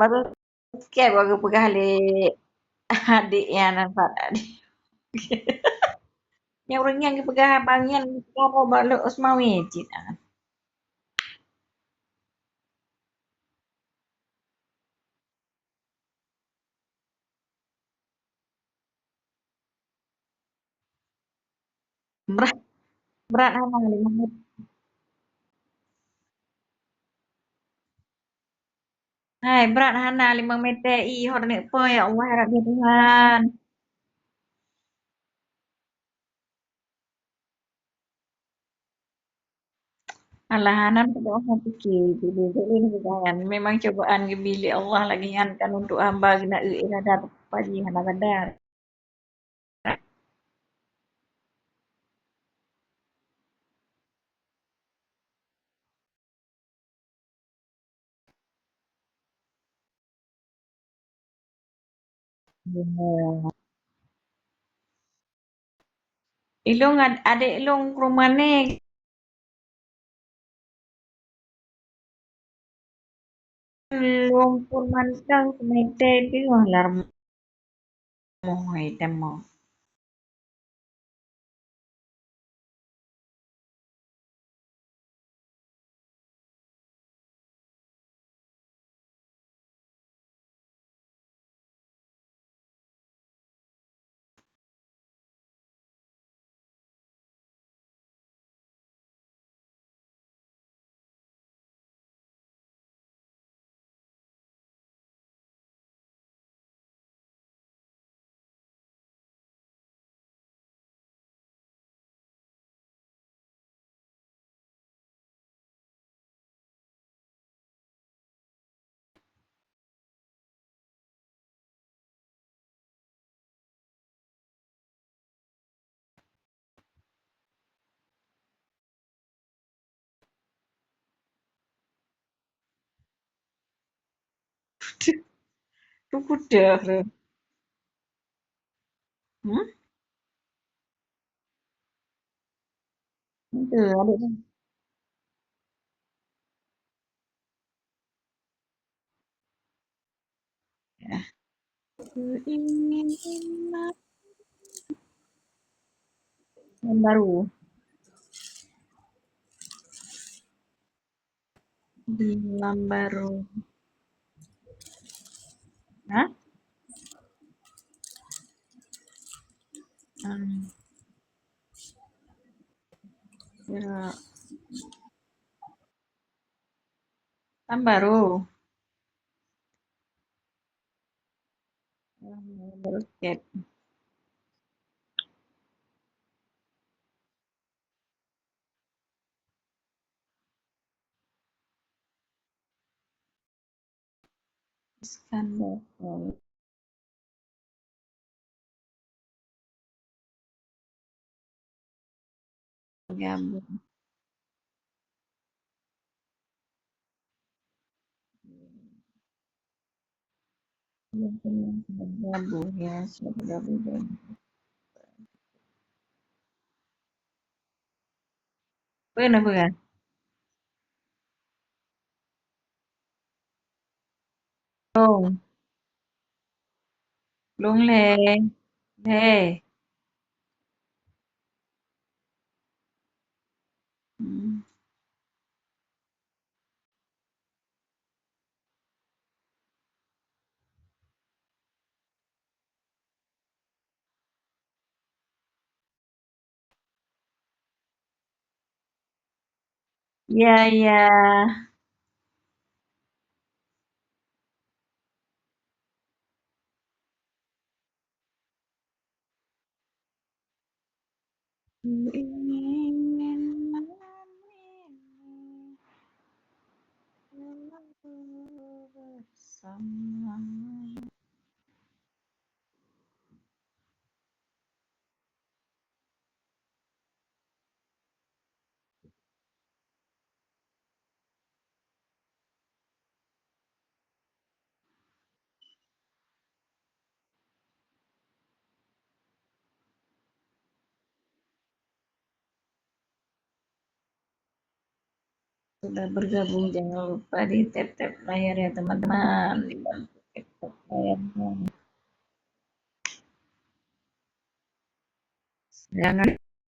Baru kayak baru pegale adiknya nampak adik. Yang orangnya yang pegah abangnya karo balok osmawi cit. Berat berat hana 5 menit. Hai berat hana 5 menit hor nek po ya Allah ya Rabbi Tuhan. Alah hanan berdoa fikir pilih ini memang cobaan gebili Allah lagi ngankan untuk hamba gina iradat pagi hana kadar. Ya. Ilung adik ilung ke rumah nih belum pun mantang semete di walar mohoy temo. Tuh kuda. Hmm? Itu adik. Ya. Ingin yang baru. Bilang baru. Hah? Hmm. Ya. Kan baru. Baru chat. Iskandar. Gabung. Yang gabung ya. Sudah gabung. Benar bukan? Long. Long le. Le. Hmm. Iya, iya. Ingin bersama. Sudah bergabung, jangan lupa di tap-tap layar ya teman-teman. Dibantu tap-tap layarnya. Jangan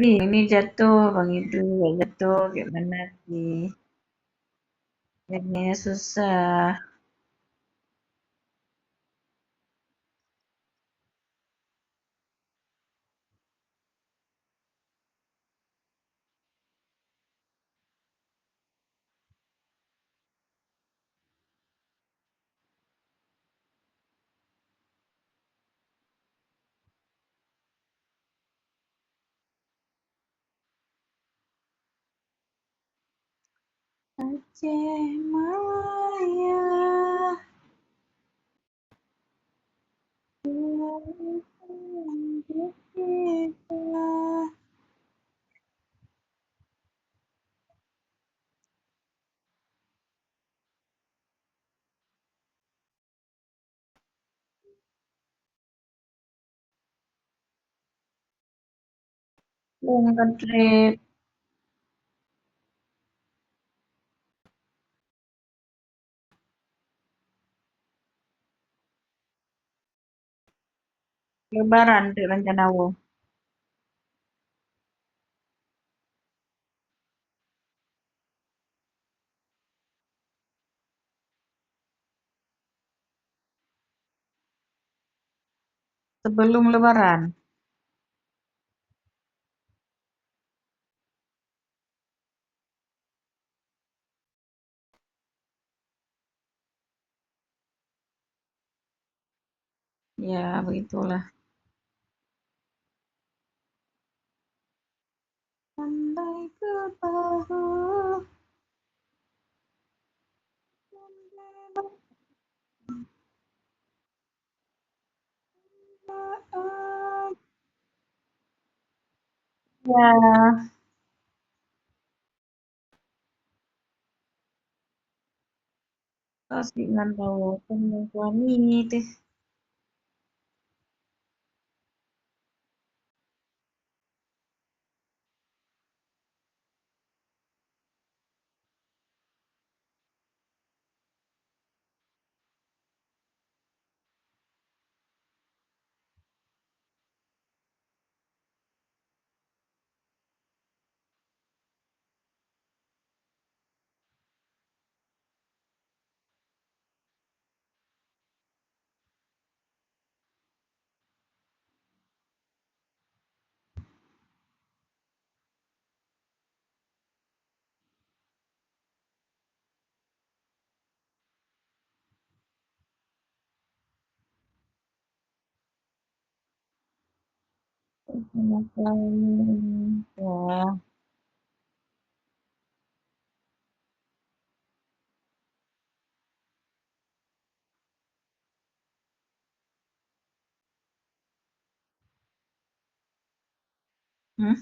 ini jatuh, Bang itu ya jatuh, gimana sih? Akhirnya susah. Aceh Maya. Long trip lebaran di rencana wo. Sebelum lebaran. Ya, begitulah. Andai ku tahu. Ya, pasti ngantau temen suami itu. Sama suami. Ya. Hmm?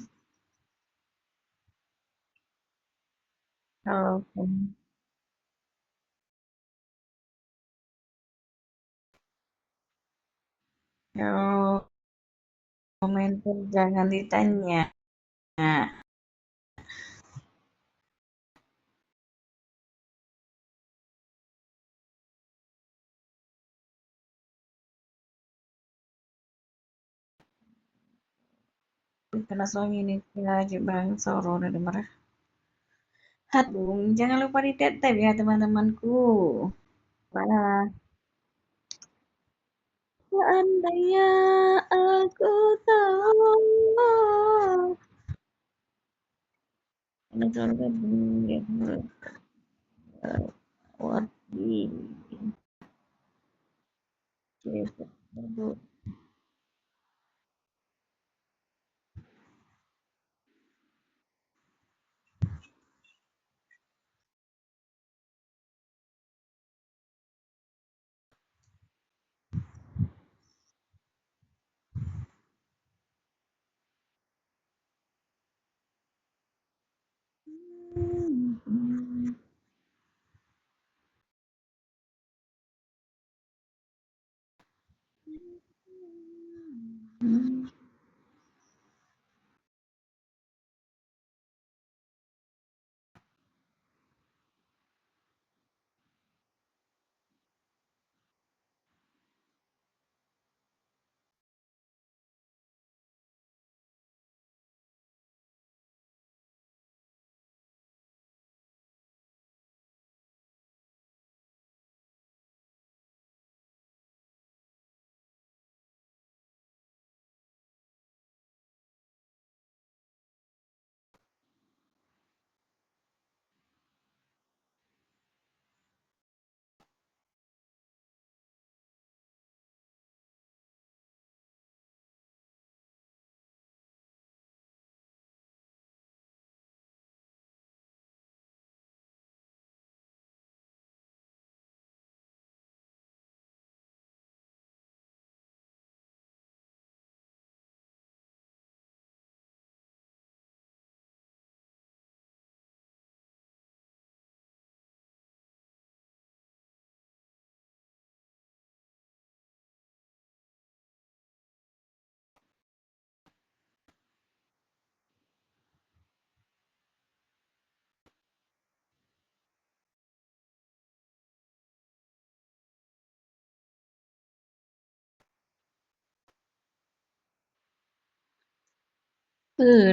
Kalau kalau komentar jangan ditanya. Nah, karena suami ini lagi bang soro dari mereka. Hatung, jangan lupa di tap ya teman-temanku. Wah, seandainya aku tahu. Ini soalnya kan wadi.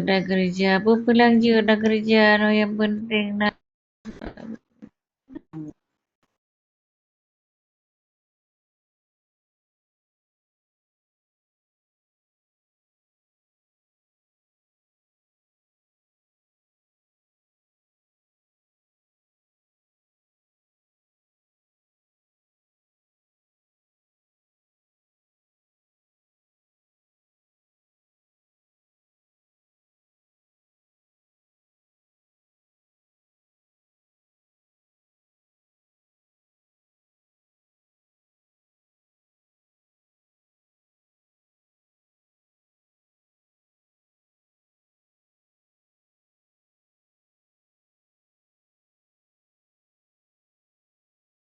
Da gereja, berbelanja da gereja no yang penting nah